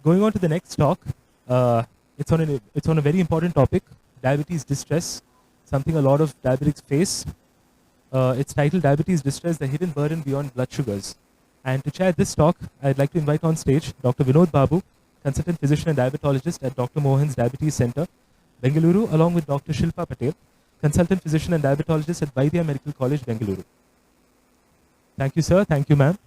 Going on to the next talk, it's on a very important topic, diabetes distress, something a lot of diabetics face. It's titled Diabetes Distress, the Hidden Burden Beyond Blood Sugars. And to chair this talk, I'd like to invite on stage Dr. Vinod Babu, consultant physician and diabetologist at Dr. Mohan's Diabetes Center, Bengaluru, along with Dr. Shilpa Patel, consultant physician and diabetologist at Vaidya Medical College, Bengaluru. Thank you, sir. Thank you, ma'am.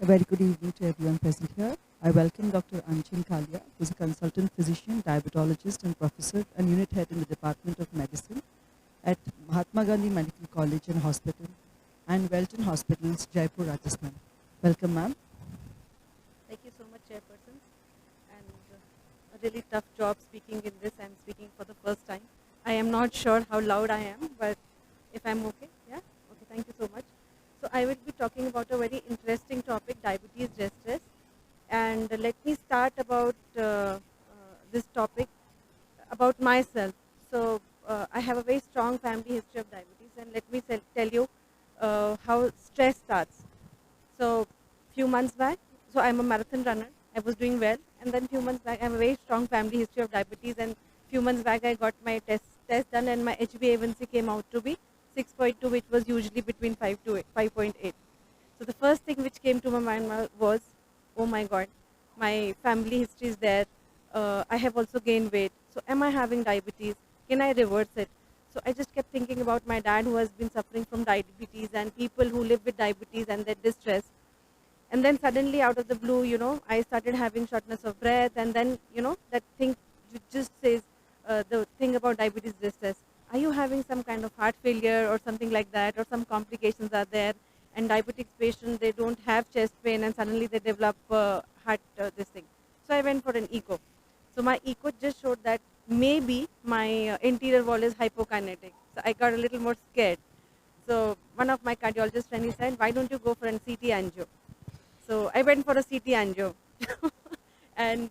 A very good evening to everyone present here. I welcome Dr. Anchin Kalia, who is a consultant physician, diabetologist, and professor and unit head in the Department of Medicine at Mahatma Gandhi Medical College and Hospital and Welton Hospitals, Jaipur, Rajasthan. Welcome, ma'am. Thank you so much, Chairperson. And a really tough job speaking in this. I'm speaking for the first time. I am not sure how loud I am, but if I'm okay, yeah? Okay, thank you so much. So I will be talking about a very interesting topic, diabetes distress. And let me start about this topic, about myself. So I have a very strong family history of diabetes, and let me tell you how stress starts. So few months back, so I'm a marathon runner. I was doing well, and then few months back, I have a very strong family history of diabetes, and few months back, I got my test done, and my HbA1c came out to be 6.2, which was usually between 5 to 5.8. So the first thing which came to my mind was, oh my God, my family history is there. I have also gained weight. So am I having diabetes? Can I reverse it? So I just kept thinking about my dad who has been suffering from diabetes and people who live with diabetes and their distress. And then suddenly out of the blue, I started having shortness of breath, and then, that thing just says the thing about diabetes distress. Are you having some kind of heart failure or something like that, or some complications are there? And diabetic patients, they don't have chest pain, and suddenly they develop heart this thing. So I went for an echo. So my echo just showed that maybe my interior wall is hypokinetic. So I got a little more scared. So one of my cardiologist friends, he said, why don't you go for an CT angio? So I went for a CT angio, and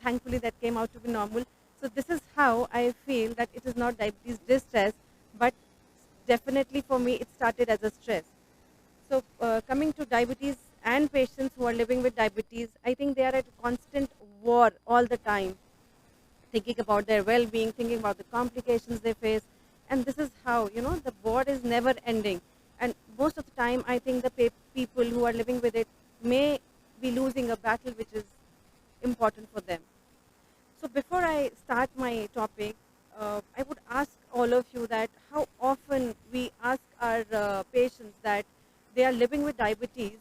thankfully that came out to be normal. So this is how I feel that it is not diabetes distress, but definitely for me it started as a stress. So coming to diabetes and patients who are living with diabetes, I think they are at constant war all the time, thinking about their well-being, thinking about the complications they face, and this is how the war is never ending. And most of the time, I think the people who are living with it may be losing a battle which is important for them. So before I start my topic, I would ask all of you that how often we ask our patients that they are living with diabetes,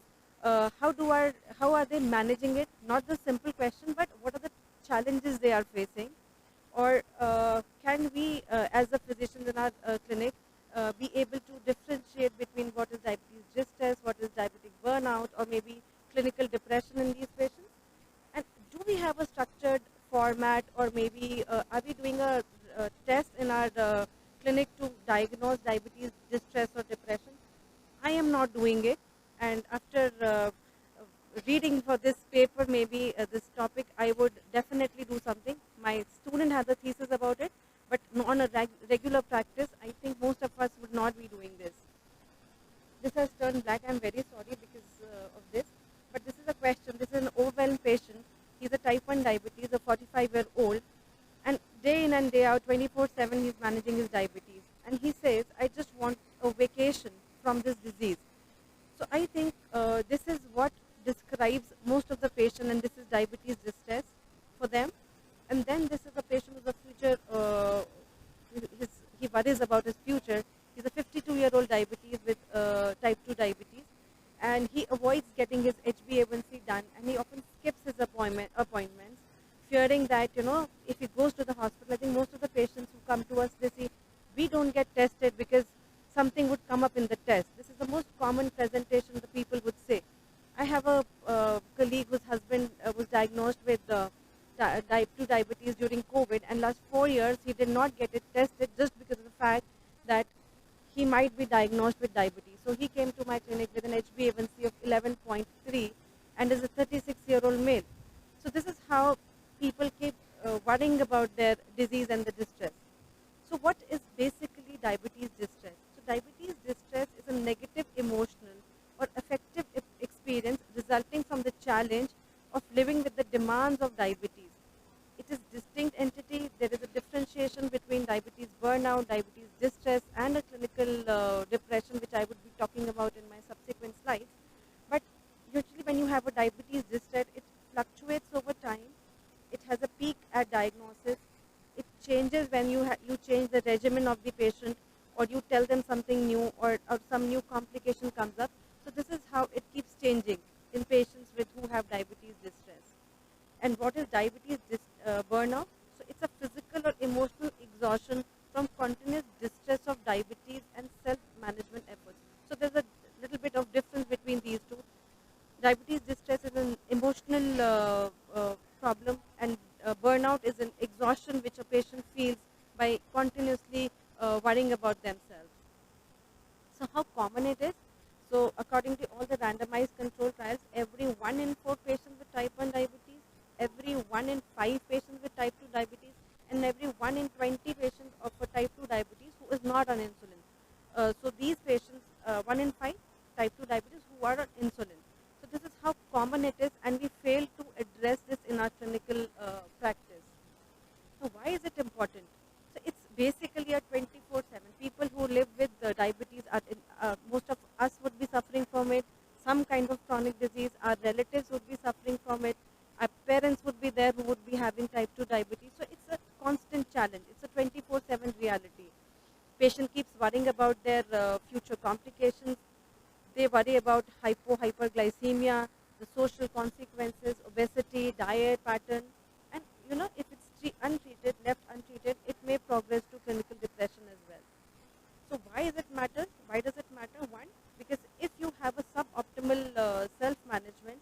how are they managing it? Not the simple question, but what are the challenges they are facing? Or can we, as a physicians in our clinic, be able to differentiate between what is diabetes distress, what is diabetic burnout, or maybe clinical depression in these patients? And do we have a structured format, or maybe are we doing a test in our clinic to diagnose diabetes distress or depression? I am not doing it, and after reading for this paper, maybe this topic, I would definitely do something. My student has a thesis about it, but on a regular practice, I think most of us would not be doing this. This has turned black. I'm very sorry because of this, but this is a question. This is an overwhelmed patient. He's a type 1 diabetes, a 45-year-old, and day in and day out, 24/7, he's managing his diabetes. And he says, I just want a vacation from this disease. So I think this is what describes most of the patient, and this is diabetes distress for them. And then this is a patient with a future, he worries about his future. He's a 52-year-old diabetes with type 2 diabetes, and he avoids getting his HbA1c done, and he often skips his appointments, fearing that, if he goes to the hospital, I think most of the patients who come to us, they say, we don't get tested because something would come up in the test. This is the most common presentation the people would say. I have a colleague whose husband was diagnosed with type 2 diabetes during COVID, and last 4 years he did not get it tested just because of the fact that he might be diagnosed with diabetes. So he came to my clinic with an HbA1c of 11.3 and is a 36-year-old male. So this is how people keep worrying about their disease and the distress. So what is basically diabetes distress? So diabetes distress is a negative emotional or affective experience resulting from the challenge of living with the demands of diabetes. It is distinct entity. There is a differentiation between diabetes burnout, diabetes distress, and a clinical depression, which I would be talking about in my subsequent slides. But usually when you have a diabetes distress, it fluctuates over time. It has a peak at diagnosis. It changes when you change the regimen of the patient, or you tell them something new, or some new complication comes up. So this is how it keeps changing in patients who have diabetes distress. And what is diabetes burnout? So it's a physical or emotional exhaustion from continuous distress of diabetes and self-management efforts. So there's a little bit of difference between these two. Diabetes distress is an emotional problem, and burnout is an exhaustion which a patient feels by continuously worrying about themselves. So how common it is? So according to all the randomized control trials, every 1 in 4 patients with type 1 diabetes, every 1 in 5 patients with type 2 diabetes, and every 1 in 20 patients for type 2 diabetes who is not on insulin. So these patients, 1 in 5 type 2 diabetes who are on insulin. So this is how common it is, and we fail to address this in our clinical practice. So why is it important? So it's basically a 24/7. People who live with diabetes, most of us would be suffering from it. Some kind of chronic disease. Our relatives would be suffering from it. Our parents would be there who would be having type 2 diabetes. So it's a constant challenge. It's a 24/7 reality. Patient keeps worrying about their future complications. They worry about hyperglycemia, the social consequences, obesity, diet pattern, and if it's untreated, left untreated, it may progress to clinical depression as well. So why does it matter? Why does it matter? One, because if you have a suboptimal self-management,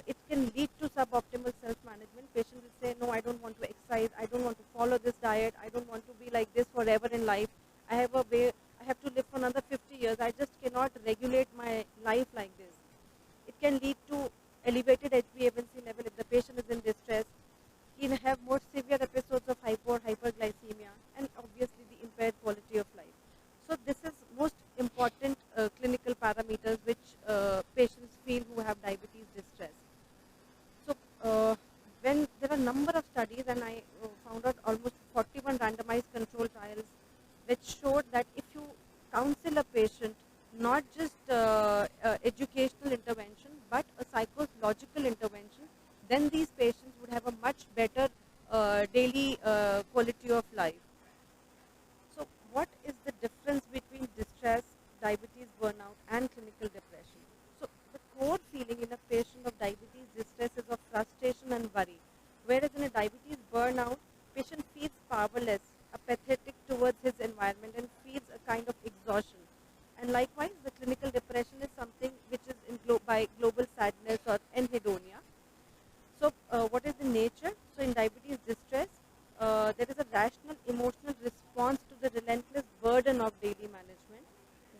it can lead to suboptimal self-management. Patient will say, no, I don't want to exercise, I don't want to follow this diet, I don't want to be like this forever in life. I have to live for another 50 years. I just cannot regulate my life like this. It can lead to elevated HbA1c level if the patient is in distress. He can have more severe episodes of hyperglycemia, and obviously the impaired quality of life. So this is most important clinical parameters which patients feel who have diabetes distress. So when there are a number of studies, and I found out almost 41 randomized control trials which showed that if you counsel a patient, not just educational intervention, but a psychological intervention, then these patients would have a much better daily quality of life. So what is the difference between distress, diabetes burnout, and clinical depression? So the core feeling in a patient of diabetes distress is of frustration and worry, whereas in a diabetes burnout, patient feels powerless, apathetic towards his environment, and feels a kind of exhaustion. And likewise, the clinical depression is something which is by global sadness or anhedonia. So what is the nature? So in diabetes distress, there is a rational emotional response to the relentless burden of daily management,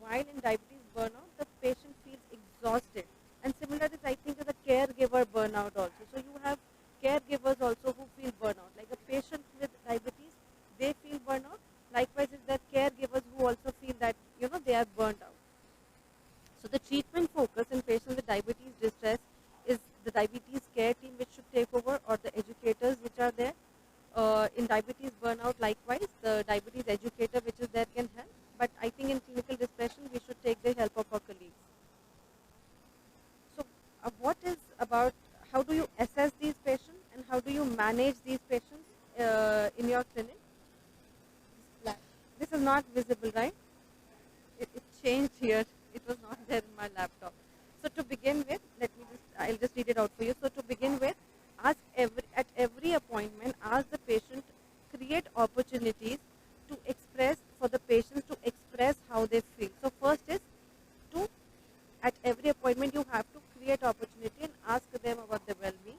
while in diabetes burnout, the patient feels exhausted. And similarly, I think is a caregiver burnout also. So you have caregivers also who feel burnout. Like a patient with diabetes, they feel burnout. Likewise, is there caregivers who also feel that they are burned out. So the treatment focus in patients with diabetes distress is the diabetes care team which should take over, or the educators which are there. In diabetes burnout, likewise, the diabetes educator which is there can help. But I think in clinical depression, we should take the help of our colleagues. So what is about, how do you assess these patients and how do you manage these patients in your clinic? This is not visible, right? It changed here. It was not there in my laptop. So to begin with, I'll just read it out for you. So to begin with, at every appointment, ask the patient, create opportunities for the patients to express how they feel. So first is at every appointment, you have to create opportunity and ask them about their well-being.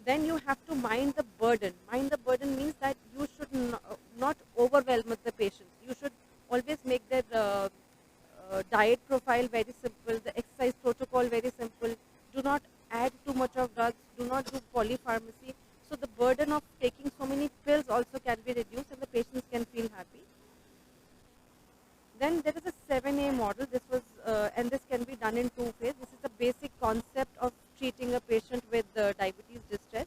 Then you have to mind the burden. Mind the burden means that you should not overwhelm the patient. You should always make their diet profile very simple, the exercise protocol very simple. Do not add too much of drugs, do not do polypharmacy. So the burden of taking so many pills also can be reduced and the patients can feel happy. Then there is a 7A model. This was, and this can be done in two phases. This is the basic concept of treating a patient with diabetes distress.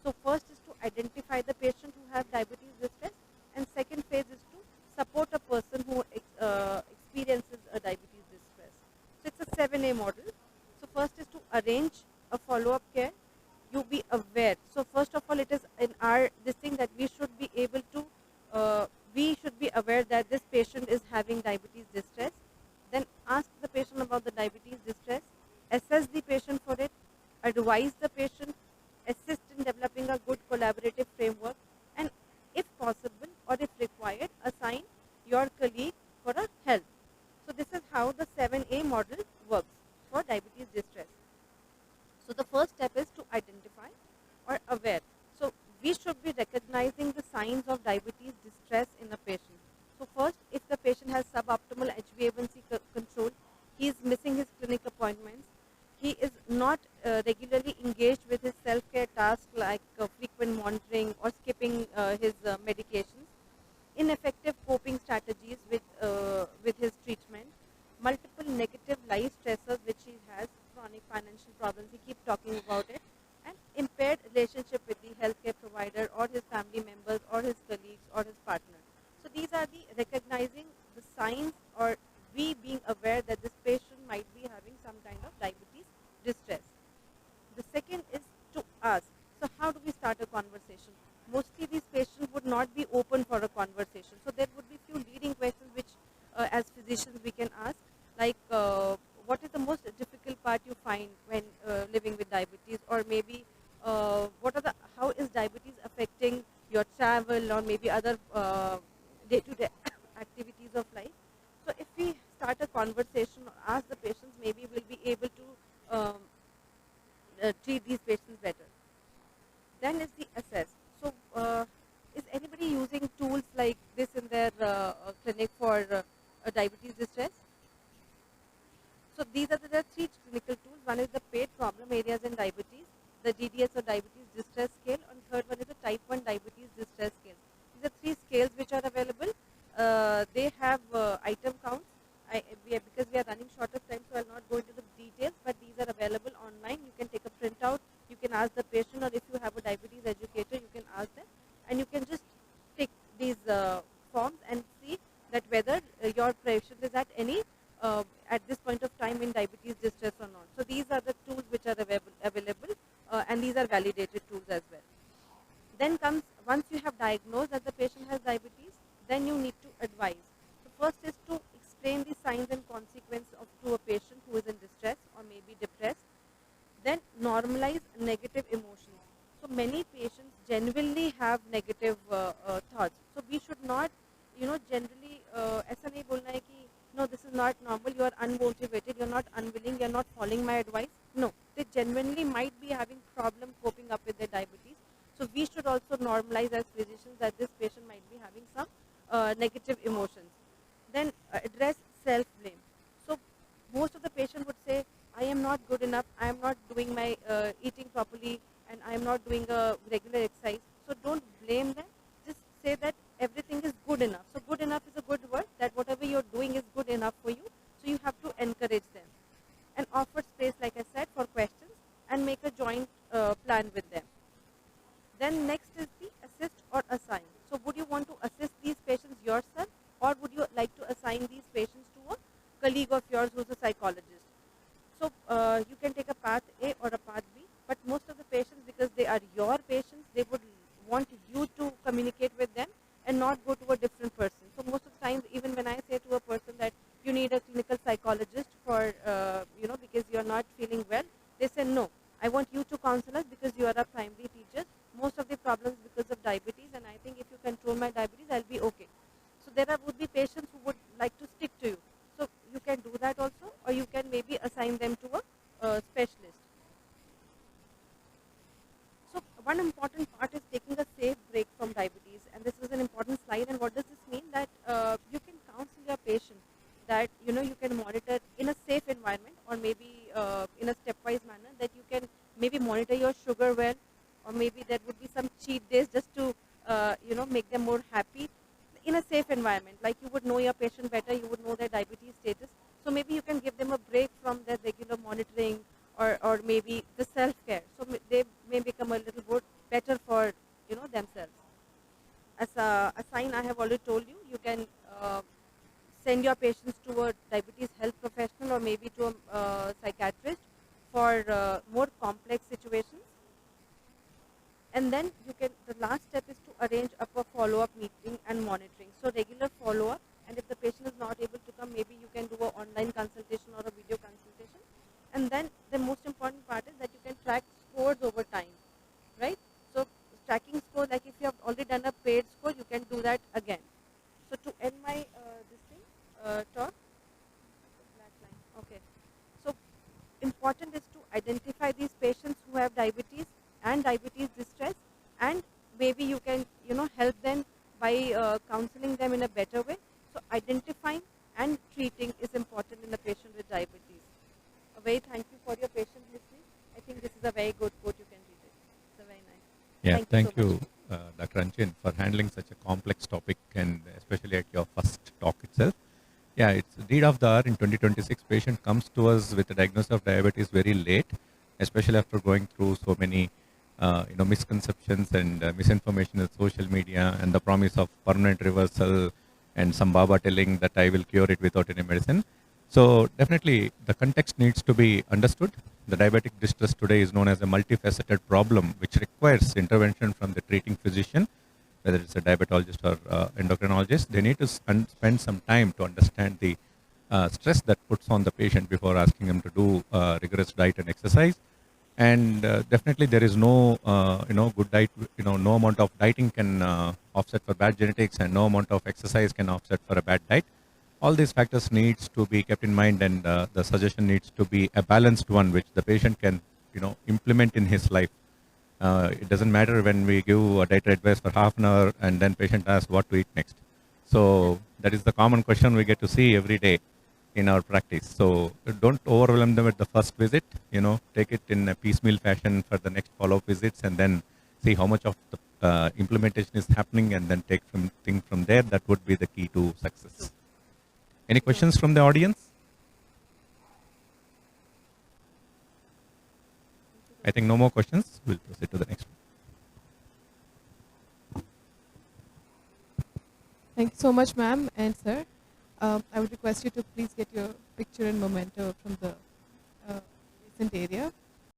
So first is to identify the patient who have diabetes distress, and second phase is to support a person who experiences a diabetes distress. So it's a 7A model. So first is to arrange a follow-up care. You be aware. So first of all, it is in our this thing that we should be able to we should be aware that this patient is having diabetes distress. Then ask the patient about the diabetes distress, assess the patient for it, advise the patient, assist in developing a good collaborative framework, and if possible or if required, assign your colleague for a help. So this is how the 7A model works for diabetes distress. So the first step is to identify or aware. So we should be recognizing the signs of diabetes distress in a patient. So first, if the patient has suboptimal HbA1c control, he is missing his clinic appointments, he is not regularly engaged with his self-care tasks like frequent monitoring or skipping his medications, ineffective coping strategies with his treatment, multiple negative life stressors which he has, chronic financial problems, he keeps talking about it, and impaired relationship with the healthcare provider or his family members or his colleagues or his partner. So these are the recognizing the signs or we being aware that this patient might be having some kind of diabetes distress. The second is to ask. So how do we start a conversation? Mostly these patients would not be open for a conversation. So there would be few leading questions which as physicians we can ask, like what is the most difficult part you find when living with diabetes, or maybe how is diabetes affecting your travel or maybe other day-to-day activities of life. So if we start a conversation or ask the patients, maybe we'll be able to treat these patients better. Then is the assess. So is anybody using tools like this in their clinic for diabetes distress? So these are the three clinical tools. One is the paid problem areas in diabetes, the DDS or diabetes distress scale, and third one is the type 1 diabetes distress scale. These are three scales which are available. They have item counts. Because we are running short of time, so I'll not go into the details, but these are available online. You can take a printout, you can ask the patient, or if you have a diabetes educator, you can ask them, and you can just tick these forms and see that whether your patient is at any at this point of time in diabetes distress or not. So these are the tools which are available and these are validated tools as well. Then comes, once you have diagnosed that the patient has diabetes, then you need to advise. So first is to explain the signs and consequences to a patient who is in distress or maybe depressed. Then normalize negative emotions. So many patients genuinely have negative thoughts. So we should not, generally ऐसा नहीं बोलना है कि no, this is not normal, you are unmotivated, you are not unwilling, you are not following my advice. No, they genuinely might be having problem coping up with their diabetes. So we should also normalize as physicians that this patient might be having some negative emotions. Then address self-blame. So most of the patient would say, I am not good enough, I am not doing my eating properly, and I am not doing a regular exercise. So don't blame them, just say that everything is good enough. So good enough is a good word, that whatever you're doing is good enough for you. So you have to encourage them. And offer space, like I said, for questions and make a joint plan with them. Then next is the assist or assign. So would you want to assist these patients yourself, or would you like to assign these patients to a colleague of yours who's a psychologist? So you can take a path A or a path B, but most of the patients, because they are your patients, they would want you to communicate with them and not go to a different person. So most of the times, even when I say to a person that you need a clinical psychologist for, because you're not feeling well, they say, no, I want you to counsel us because you are a primary teacher. Most of the problems because of diabetes, and I think if you control my diabetes, I'll be okay. So there would be patients who would like to stick to you. So you can do that also, or you can maybe assign them to a specialist. So one important part is taking a safe break from diabetes, and this is an important slide. And what does this mean? That you can counsel your patient that you can monitor in a safe environment, or maybe in a stepwise manner, that you can maybe monitor your sugar well, or maybe there would be some cheat days just to make them more happy in a safe environment. Like you would know your patient better, you would know their diabetes status, so maybe you can give them a break from their regular monitoring, or maybe the self-care, so they may become a little bit better for themselves. As a sign, I have already told you, you can send your patients to a diabetes health professional, or maybe to a psychiatrist for more complex situations. And then the last step is to arrange up a follow-up meeting and monitoring. So regular follow-up, and if the patient is not able to come, maybe you can do an online consultation or a video consultation. And then the most important part is that you can track scores over time, right? So tracking score, like if you have already done a paid score, you can do that again. So to end my talk, black line. Okay. So important is to identify these patients who have diabetes and diabetes distress, and maybe you can help them by counseling them in a better way. So identifying and treating is important in a patient with diabetes. A very thank you for your patient listening. I think this is a very good quote, you can read it. It's a very nice. Yeah, Thank thank you so you, Dr. Anchin, for handling such a complex topic, and especially at your first talk itself. Yeah, it's deed of the hour. In 2026, patient comes to us with a diagnosis of diabetes very late, especially after going through so many misconceptions and misinformation in social media, and the promise of permanent reversal, and some Baba telling that I will cure it without any medicine. So definitely the context needs to be understood. The diabetic distress today is known as a multifaceted problem which requires intervention from the treating physician, whether it's a diabetologist or endocrinologist. They need to spend some time to understand the stress that puts on the patient before asking them to do rigorous diet and exercise. And definitely there is no good diet, no amount of dieting can offset for bad genetics, and no amount of exercise can offset for a bad diet. All these factors needs to be kept in mind, and the suggestion needs to be a balanced one which the patient can implement in his life. It doesn't matter when we give a dietary advice for half an hour and then patient asks what to eat next. So that is the common question we get to see every day in our practice. So don't overwhelm them at the first visit. Take it in a piecemeal fashion for the next follow-up visits, and then see how much of the implementation is happening, and then take thing from there. That would be the key to success. Any questions from the audience? I think no more questions. We'll proceed to the next one. Thank you so much, ma'am and sir. I would request you to please get your picture and memento from the recent area.